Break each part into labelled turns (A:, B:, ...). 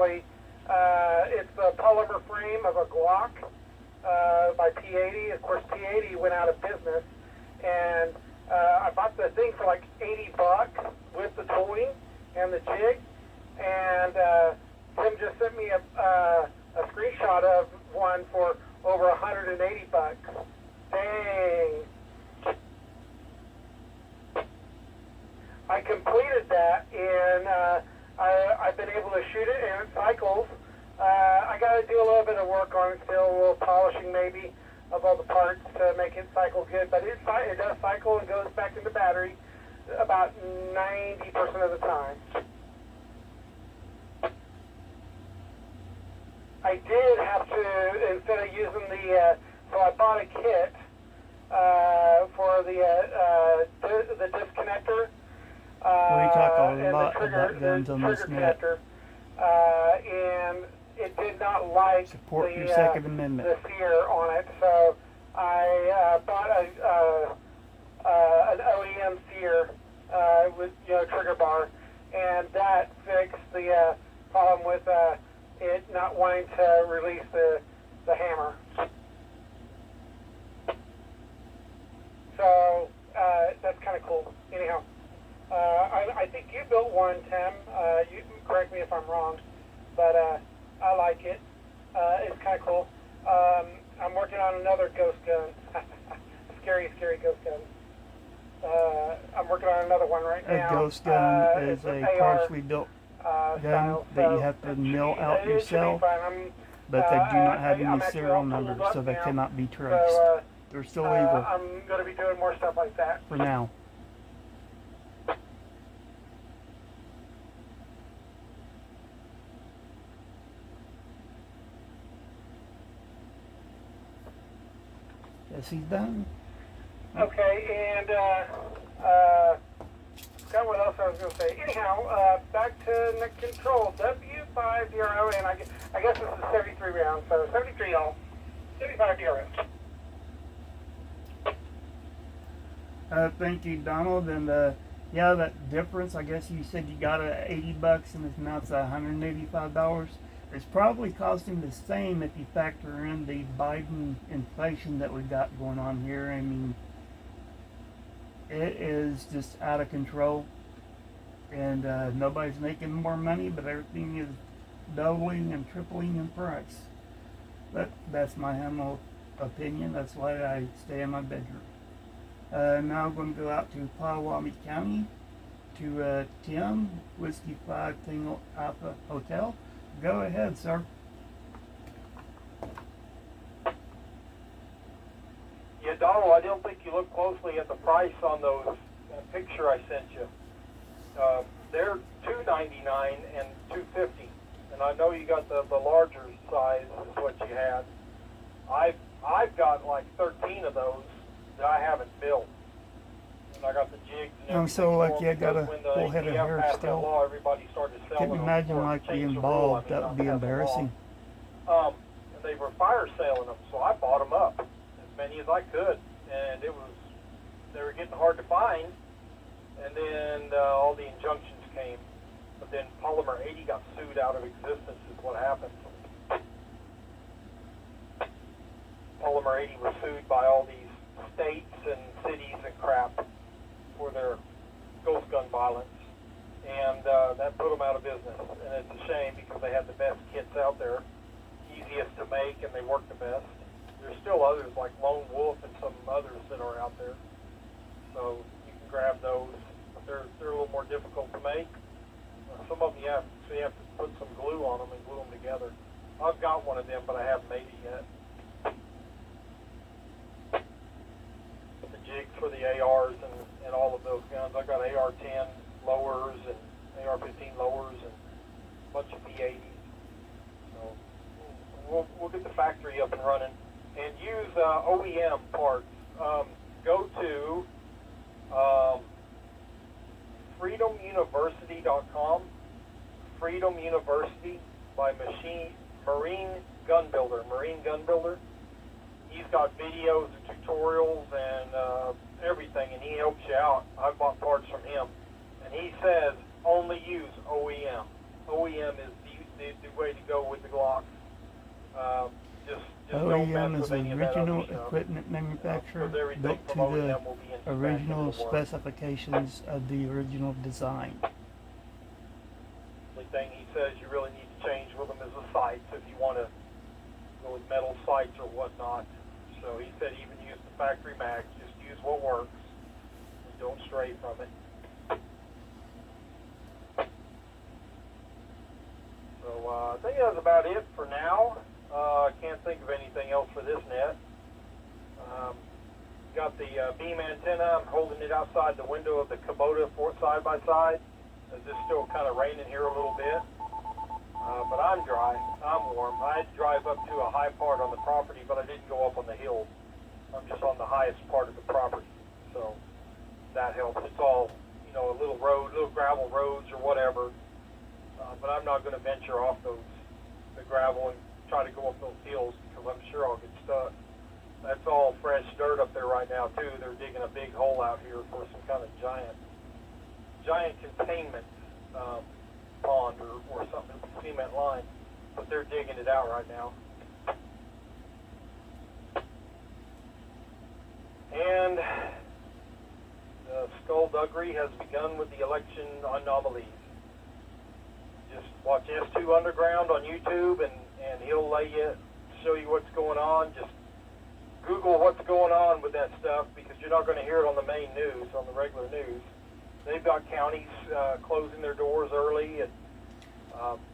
A: basically. It's the polymer frame of a Glock by P80. Of course, P80 went out of business, and I bought the thing for like $80 with the tooling and the jig, and Tim just sent me a screenshot of one for over $180. Dang. I completed that, and I've been able to shoot it, and it cycles. I got to do a little bit of work on it still, a little polishing maybe of all the parts to make it cycle good, but it does cycle and goes back in the battery about 90% of the time. I did have to, instead of using so I bought a kit for the disconnector.
B: We talk a lot
A: trigger,
B: about guns on this net.
A: And it did not like
B: Support your Second Amendment.
A: the sear on it, so I bought an OEM sear with trigger bar, and that fixed the problem with it not wanting to release the hammer. So that's kind of cool. Anyhow, I think you built one, Tim. You can correct me if I'm wrong, but I like it. It's kind of cool. I'm working on another ghost gun. Scary ghost gun. I'm working on another one right now.
B: A ghost gun is a partially built gun
A: style,
B: that you have to mill out yourself, but they do not have any serial numbers, so they cannot be traced. They're still evil
A: I'm going to be doing more stuff like that.
B: for now. Yes, he's done.
A: Okay, and God, what else I was going to say? Anyhow, back to Nick Control, W5DRO, and I guess this is 73 rounds, so 73 y'all, 75 DRO.
B: Thank you, Donald. And yeah, that difference, I guess you said you got it at $80 and now it's $185. It's probably costing the same if you factor in the Biden inflation that we got going on here. I mean, it is just out of control, and nobody's making more money, but everything is doubling and tripling in price. But that's my humble opinion. That's why I stay in my bedroom. Now I'm going to go out to Potawatomi County to Tim, Whiskey 5 Tango Alpha Hotel. Go ahead, sir.
C: Yeah, Donald, I don't think you looked closely at the price on those picture I sent you. They're $299 and $250, and I know you got the larger size is what you had. I've got like 13 of those that I haven't built, and I got the jigs and
B: I'm so lucky I got a full head of hair still.
C: Law, everybody started selling
B: Can't imagine
C: them
B: like being
C: changed the
B: bald.
C: rule. I mean,
B: That would be
C: not passing the
B: embarrassing.
C: law. And they were fire selling them, so I bought them up, as many as I could, and they were getting hard to find. And then all the injunctions came, but then Polymer 80 got sued out of existence. Is what happened. Polymer 80 was sued by all these states and cities and crap for their ghost gun violence, and that put them out of business. And it's a shame because they had the best kits out there, easiest to make, and they work the best. There's still others like Lone Wolf and some others that are out there, so you can grab those. But they're a little more difficult to make. Some of them you have to put some glue on them and glue them together. I've got one of them, but I haven't made it yet. The jigs for the ARs and all of those guns. I've got AR-10 lowers and AR-15 lowers and a bunch of P80s. So we'll get the factory up and running and use OEM parts. Go to freedomuniversity.com. Freedom University by Marine Gun Builder. He's got videos and tutorials and everything, and he helps you out. I've bought parts from him, and he says only use OEM. OEM is the way to go with the Glocks. Just don't mess
B: OEM is
C: with
B: the
C: any of that other
B: original
C: stuff.
B: equipment manufacturer,
C: Because everything
B: built to
C: from
B: the
C: OEM will be inspected
B: original
C: and work.
B: specifications of the original design.
C: The thing he says you really need to change with them is the sights if you want to go with metal sights or whatnot. So he said even use the factory mags, just use what works and don't stray from it. So I think that's about it for now. I can't think of anything else for this net. Got the beam antenna. I'm holding it outside the window of the Kubota for side by side. It's just still kind of raining here a little bit. But I'm dry. I'm warm. I had to drive up to a high part on the property, but I didn't go up on the hill. I'm just on the highest part of the property. So that helps. It's all, you know, a little road, little gravel roads or whatever. But I'm not going to venture off the gravel and try to go up those hills because I'm sure I'll get stuck. That's all fresh dirt up there right now too. They're digging a big hole out here for some kind of giant containment pond or something, cement line. But they're digging it out right now. And the skullduggery has begun with the election anomalies. Just watch S2 Underground on YouTube and he'll show you what's going on. Just Google what's going on with that stuff because you're not going to hear it on the main news, on the regular news. They've got counties closing their doors early and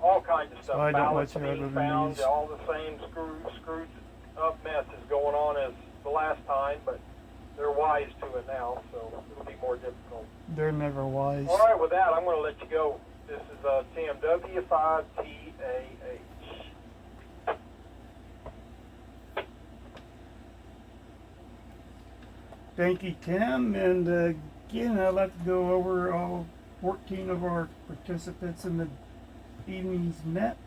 C: all kinds of stuff.
B: So I don't
C: Ballots
B: watch
C: being
B: other
C: found,
B: news.
C: all the same screwed up mess is going on as the last time, but they're wise to it now, so it'll be more difficult.
B: They're never wise.
C: All right, with that, I'm going to let you go. This is TMW5TAH.
B: Thank you, Tim. And again, I'd like to go over all 14 of our participants in the evening's net.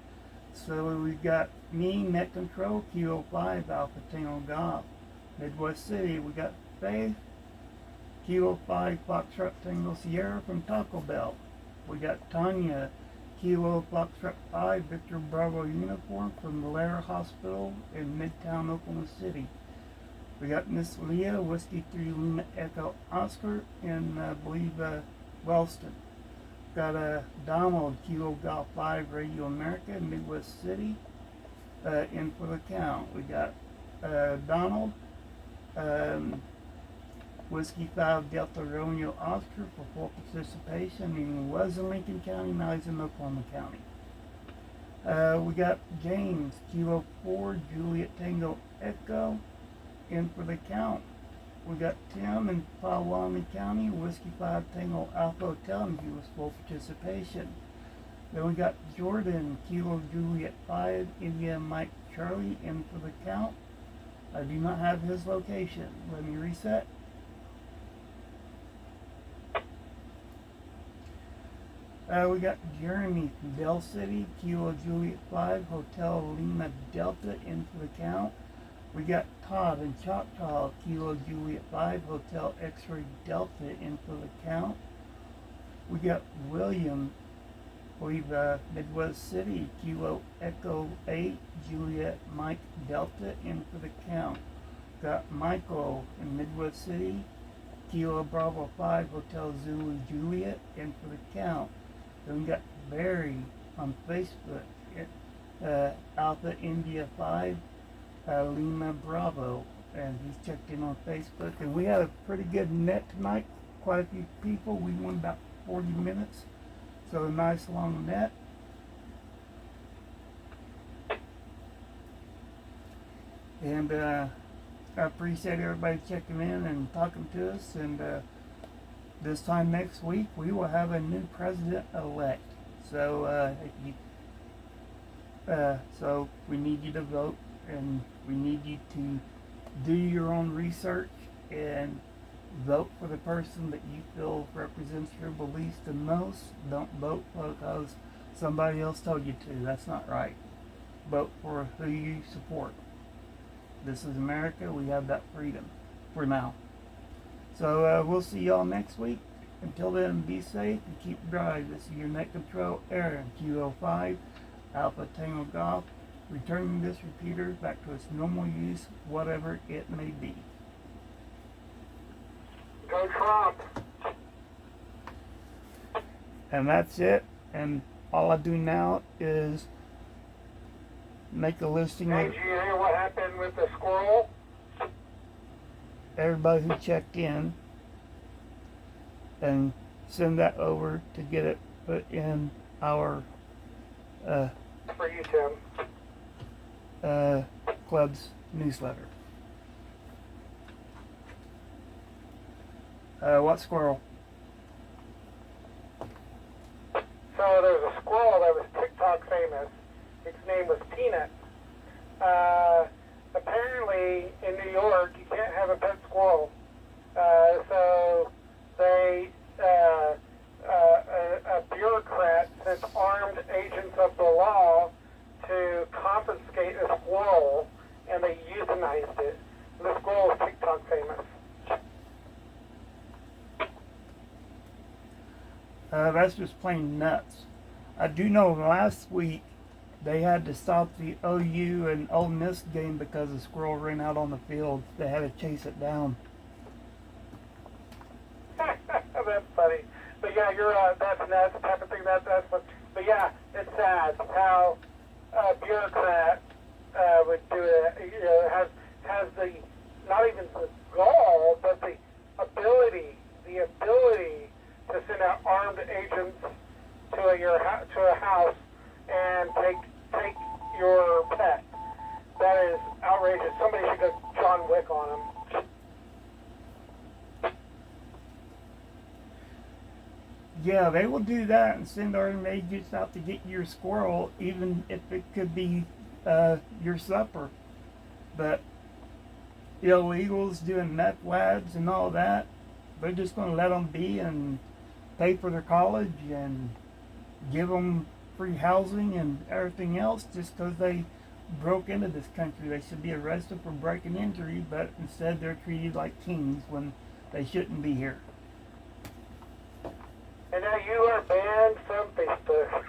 B: So we've got me, Net Control, Kilo 5, Alpha Tango Golf. Midwest City, we got Faith, Kilo 5, Foxtrot Tango Sierra from Taco Bell. We got Tanya, Kilo Foxtrot 5, Victor Bravo Uniform from Valera Hospital in Midtown Oklahoma City. We got Miss Leah, Whiskey 3 Lima Echo Oscar in, I believe, Wellston. Got Donald, Kilo Golf 5, Radio America, Midwest City, in for the count. We got Donald, Whiskey 5 Delta Romeo Oscar for full participation. He was in Lincoln County, now he's in Oklahoma County. We got James, Kilo 4 Juliet Tango Echo, in for the count. We got Tim in Potawatomi County, Whiskey 5 Tango Alpha Hotel, and he was full participation. Then we got Jordan, Kilo Juliet 5, India Mike Charlie, in for the count. I do not have his location. Let me reset. We got Jeremy from Del City, Kilo Juliet 5, Hotel Lima Delta, in for the count. We got Todd in Choctaw, Kilo Juliet 5, Hotel X-Ray Delta, in for the count. We got William, Midwest City, Kilo Echo 8, Juliet Mike Delta, in for the count. Got Michael in Midwest City, Kilo Bravo 5, Hotel Zulu Juliet, in for the count. Then we got Barry on Facebook, Alpha India 5, Lima Bravo, and he's checked in on Facebook. And we had a pretty good net tonight, quite a few people. We won about 40 minutes, so a nice long net. And I appreciate everybody checking in and talking to us. And this time next week, we will have a new president-elect. So so we need you to vote. And we need you to do your own research and vote for the person that you feel represents your beliefs the most. Don't vote because somebody else told you to. That's not right. Vote for who you support. This is America. We have that freedom for now. So we'll see y'all next week. Until then, be safe and keep dry. This is your Net Control, Aaron, Kilo 5, Alpha Tango Golf, returning this repeater back to its normal use, whatever it may be.
A: Go Trump.
B: And that's it. And all I do now is make a listing
A: Hey,
B: of
A: did you hear what happened with the squirrel?
B: everybody who checked in and send that over to get it put in our
A: For you, Tim.
B: club's newsletter. What squirrel?
A: So there was a squirrel that was TikTok famous. Its name was Peanut. Apparently, in New York, you can't have a pet squirrel. So they, a bureaucrat sent armed agents of the law to confiscate a squirrel, and they euthanized it. And the squirrel was TikTok famous.
B: That's just plain nuts. I do know last week they had to stop the OU and Ole Miss game because the squirrel ran out on the field. They had to chase it down.
A: That's funny. But yeah, you're that's nuts type of thing. That's what. But yeah, it's sad how a bureaucrat would do it. You know, has the not even the gall, but the ability to send out armed agents to a house and take your pet. That is outrageous. Somebody should go John Wick on him.
B: Yeah, they will do that and send armed agents out to get your squirrel, even if it could be your supper. But illegals doing meth labs and all that, they're just going to let them be and pay for their college and give them free housing and everything else just because they broke into this country. They should be arrested for breaking entry, but instead they're treated like kings when they shouldn't be here.
A: And now you are banned from Facebook.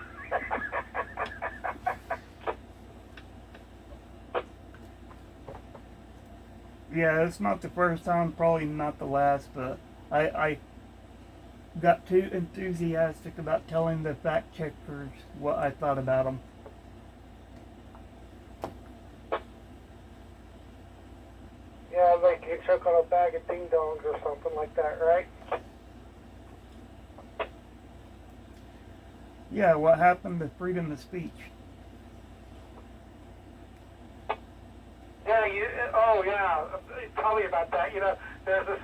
B: Yeah, it's not the first time, probably not the last, but I got too enthusiastic about telling the fact checkers what I thought about them.
A: Yeah, like you choke on a bag of ding dongs or something like that, right?
B: Yeah, what happened to freedom of speech?
A: Yeah, oh yeah, tell me about that. You know, there's this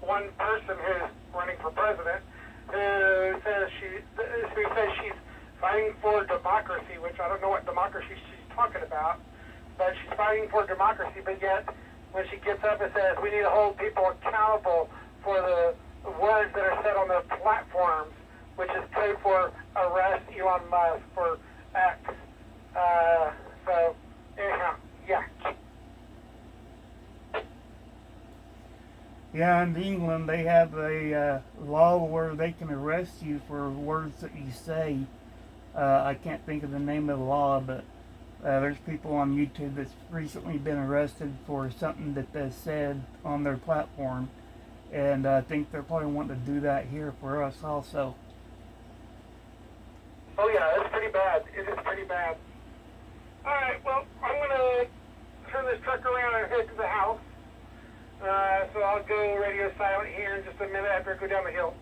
A: one person who's running for president who says she's fighting for democracy, which I don't know what democracy she's talking about, but she's fighting for democracy, but yet when she gets up and says we need to hold people accountable for the words that are said on their platforms, which is code for arrest Elon Musk for X. So anyhow, yeah.
B: Yeah, in England they have a law where they can arrest you for words that you say. I can't think of the name of the law, but there's people on YouTube that's recently been arrested for something that they said on their platform. And I think they're probably wanting to do that here for us also.
A: Oh yeah, it's pretty bad. It is pretty bad. Alright, well, I'm going to turn this truck around and head to the house. So I'll go radio silent here in just a minute after I go down the hill.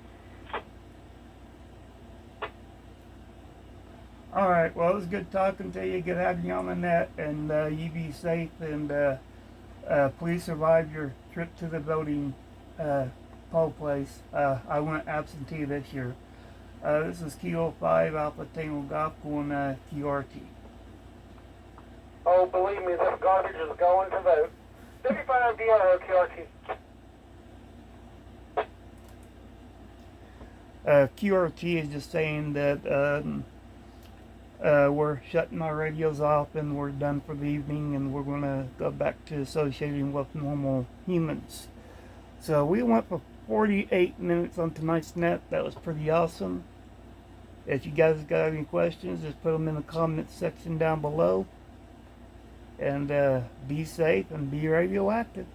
B: Alright, well, it was good talking to you. Good having you on the net. And you be safe and please survive your trip to the voting poll place. I went absentee this year. This is Kilo 5 Alpha Tango Golf going QRT.
A: Oh, believe me, this garbage is going to vote. 55 DRO QRT.
B: QRT is just saying that we're shutting our radios off and we're done for the evening and we're going to go back to associating with normal humans. So we went for 48 minutes on tonight's net. That was pretty awesome. If you guys got any questions, just put them in the comments section down below. And be safe and be radioactive.